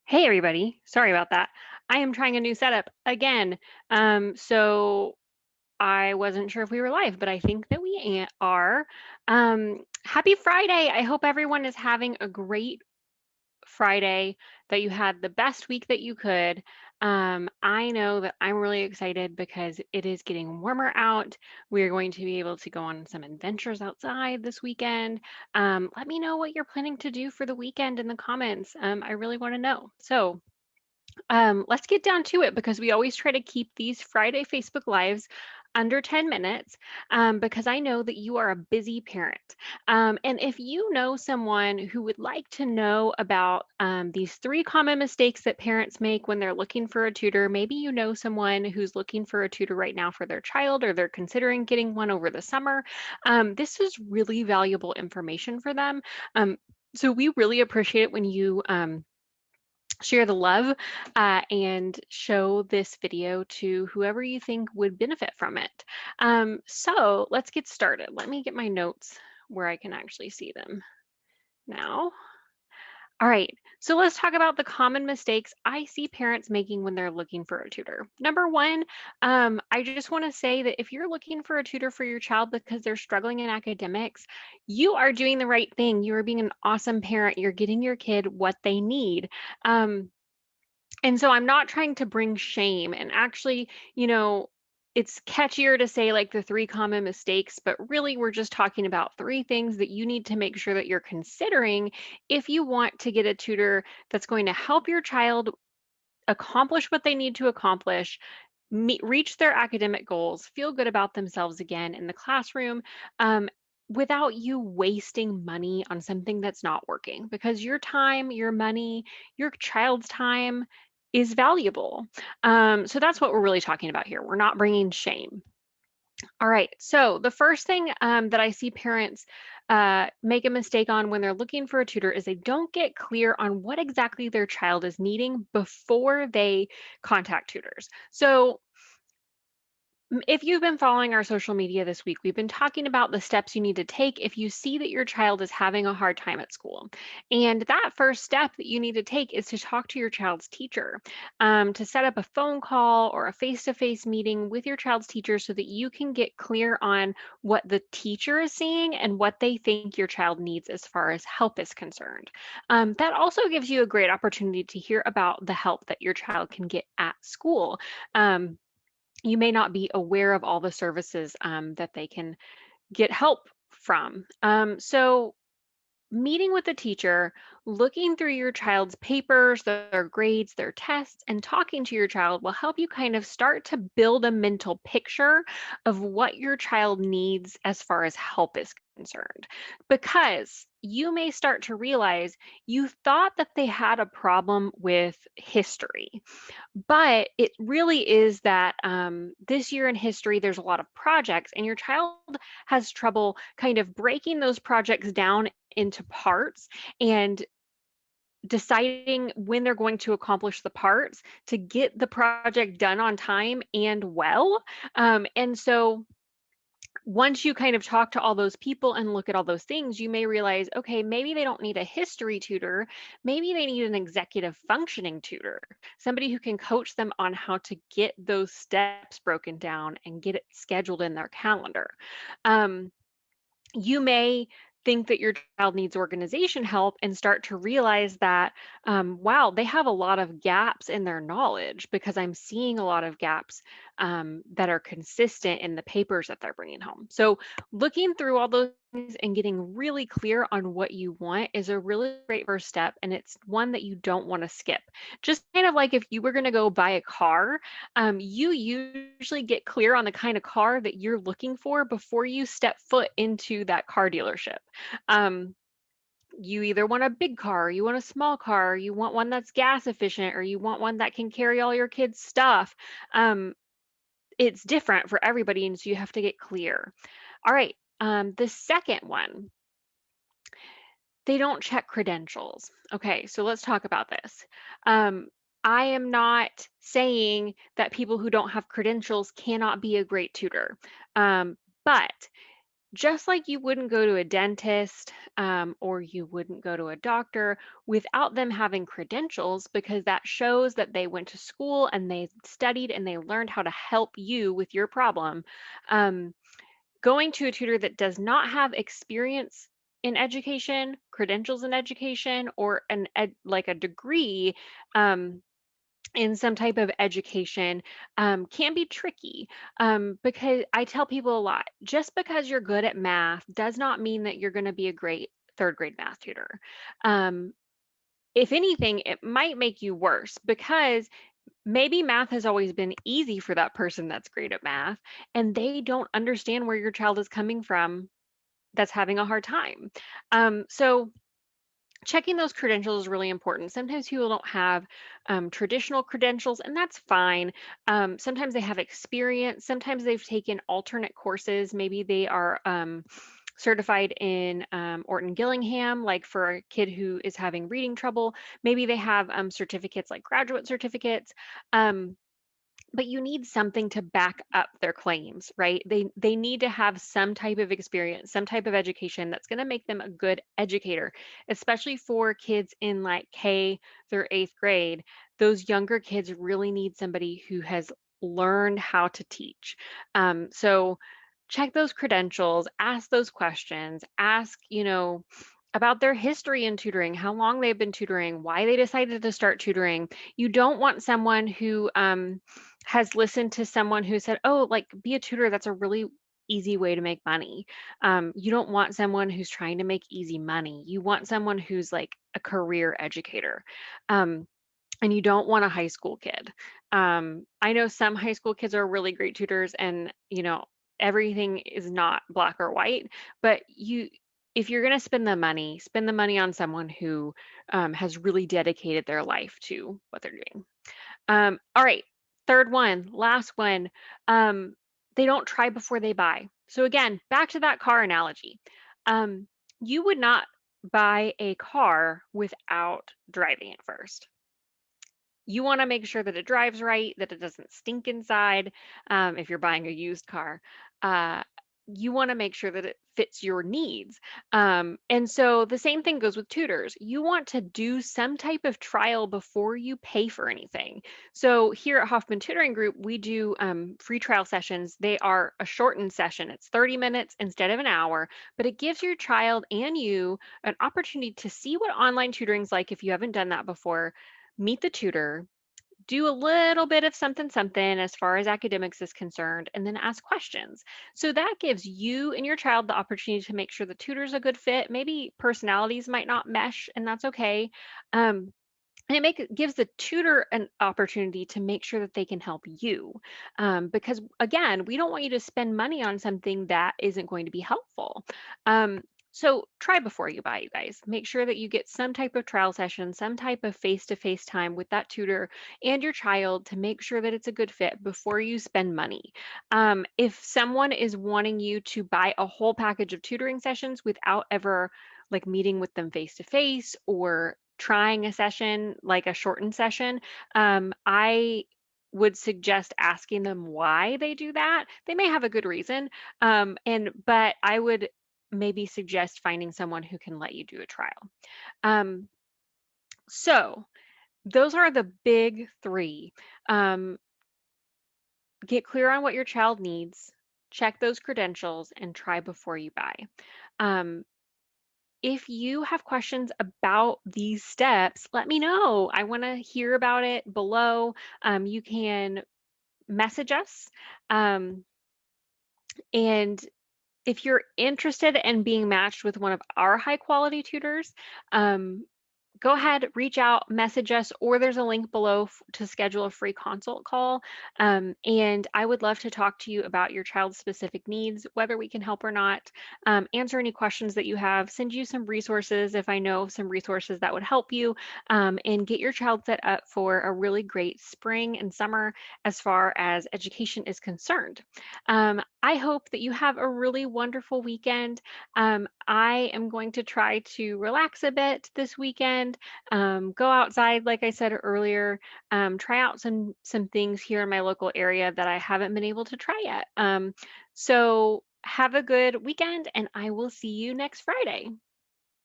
Hey everybody, sorry about that. I am trying a new setup again. So I wasn't sure if we were live, but I think that we are. Happy Friday. I hope everyone is having a great Friday, that you had the best week that you could. I know that I'm really excited because it is getting warmer out. We're going to be able to go on some adventures outside this weekend. Let me know what you're planning to do for the weekend in the comments. I really want to know. So, let's get down to it because we always try to keep these Friday Facebook Lives under 10 minutes because I know that you are a busy parent. And if you know someone who would like to know about these three common mistakes that parents make when they're looking for a tutor, maybe you know someone who's looking for a tutor right now for their child or they're considering getting one over the summer, this is really valuable information for them. Um, so we really appreciate it when you share the love and show this video to whoever you think would benefit from it. So let's get started. Let me get my notes where I can actually see them now. All right, so let's talk about the common mistakes I see parents making when they're looking for a tutor. Number one, I just want to say that if you're looking for a tutor for your child because they're struggling in academics, you are doing the right thing. You are being an awesome parent. You're getting your kid what they need. And so I'm not trying to bring shame. And actually, it's catchier to say like the three common mistakes, but really we're just talking about three things that you need to make sure that you're considering if you want to get a tutor that's going to help your child accomplish what they need to accomplish, reach their academic goals, feel good about themselves again in the classroom. Without you wasting money on something that's not working, because your time, your money, your child's time is valuable. So that's what we're really talking about here. We're not bringing shame. All right, so the first thing that I see parents make a mistake on when they're looking for a tutor is they don't get clear on what exactly their child is needing before they contact tutors. So if you've been following our social media this week, we've been talking about the steps you need to take if you see that your child is having a hard time at school. And that first step that you need to take is to talk to your child's teacher, to set up a phone call or a face-to-face meeting with your child's teacher so that you can get clear on what the teacher is seeing and what they think your child needs as far as help is concerned. That also gives you a great opportunity to hear about the help that your child can get at school. You may not be aware of all the services that they can get help from. So meeting with the teacher, looking through your child's papers, their grades, their tests, and talking to your child will help you kind of start to build a mental picture of what your child needs as far as help is concerned. Because you may start to realize you thought that they had a problem with history, but it really is that this year in history, there's a lot of projects, and your child has trouble kind of breaking those projects down into parts and deciding when they're going to accomplish the parts to get the project done on time and well. And so once you kind of talk to all those people and look at all those things, you may realize, okay, maybe they don't need a history tutor. Maybe they need an executive functioning tutor, somebody who can coach them on how to get those steps broken down and get it scheduled in their calendar. You may think that your child needs organization help and start to realize that, wow, they have a lot of gaps in their knowledge because I'm seeing a lot of gaps that are consistent in the papers that they're bringing home. So looking through all those things and getting really clear on what you want is a really great first step, and it's one that you don't want to skip. Just kind of like if you were going to go buy a car, you usually get clear on the kind of car that you're looking for before you step foot into that car dealership. Um, you either want a big car, you want a small car, you want one that's gas efficient, or you want one that can carry all your kids' stuff. Um, it's different for everybody, and so you have to get clear. All right, the second one, they don't check credentials. Okay, so let's talk about this. Um, I am not saying that people who don't have credentials cannot be a great tutor, but Just like you wouldn't go to a dentist or you wouldn't go to a doctor without them having credentials, because that shows that they went to school and they studied and they learned how to help you with your problem. Um, Going to a tutor that does not have experience in education, credentials in education, or like a degree um, in some type of education can be tricky, because I tell people a lot, just because you're good at math does not mean that you're going to be a great third grade math tutor. Um, if anything, it might make you worse because maybe math has always been easy for that person that's great at math, and they don't understand where your child is coming from that's having a hard time. So checking those credentials is really important. Sometimes people don't have traditional credentials, and that's fine. Sometimes they have experience. Sometimes they've taken alternate courses. Maybe they are certified in Orton Gillingham, like for a kid who is having reading trouble. Maybe they have certificates like graduate certificates. Um, but you need something to back up their claims, right? They need to have some type of experience, some type of education that's going to make them a good educator, especially for kids in like K through 8th grade. Those younger kids really need somebody who has learned how to teach. So check those credentials, ask those questions, ask, about their history in tutoring, how long they've been tutoring, why they decided to start tutoring. You don't want someone who has listened to someone who said, oh, like be a tutor, that's a really easy way to make money. You don't want someone who's trying to make easy money. You want someone who's like a career educator. Um, and you don't want a high school kid. I know some high school kids are really great tutors, and everything is not black or white, but if you're going to spend the money on someone who has really dedicated their life to what they're doing. All right, third one, last one. Um, they don't try before they buy. So again, back to that car analogy. Um, you would not buy a car without driving it first. You want to make sure that it drives right, that it doesn't stink inside. If you're buying a used car, uh, you want to make sure that it fits your needs. And so the same thing goes with tutors. You want to do some type of trial before you pay for anything. So here at Hoffman Tutoring Group, we do free trial sessions. They are a shortened session. It's 30 minutes instead of an hour, but it gives your child and you an opportunity to see what online tutoring is like if you haven't done that before. Meet the tutor, do a little bit of something something as far as academics is concerned, and then ask questions. So that gives you and your child the opportunity to make sure the tutor's a good fit. Maybe personalities might not mesh, and that's okay. Um, and gives the tutor an opportunity to make sure that they can help you. Because again, we don't want you to spend money on something that isn't going to be helpful. So try before you buy, you guys. Make sure that you get some type of trial session, some type of face-to-face time with that tutor and your child to make sure that it's a good fit before you spend money. If someone is wanting you to buy a whole package of tutoring sessions without ever like meeting with them face to face or trying a session, like a shortened session, I would suggest asking them why they do that. They may have a good reason, but I would maybe suggest finding someone who can let you do a trial. Um, so those are the big three. Get clear on what your child needs, check those credentials, and try before you buy. Um, if you have questions about these steps, let me know. I want to hear about it below. You can message us. And if you're interested in being matched with one of our high quality tutors, go ahead, reach out, message us, or there's a link below to schedule a free consult call. And I would love to talk to you about your child's specific needs, whether we can help or not, answer any questions that you have, send you some resources if I know some resources that would help you, and get your child set up for a really great spring and summer as far as education is concerned. I hope that you have a really wonderful weekend. I am going to try to relax a bit this weekend, go outside, like I said earlier, try out some things here in my local area that I haven't been able to try yet. So Have a good weekend, and I will see you next Friday.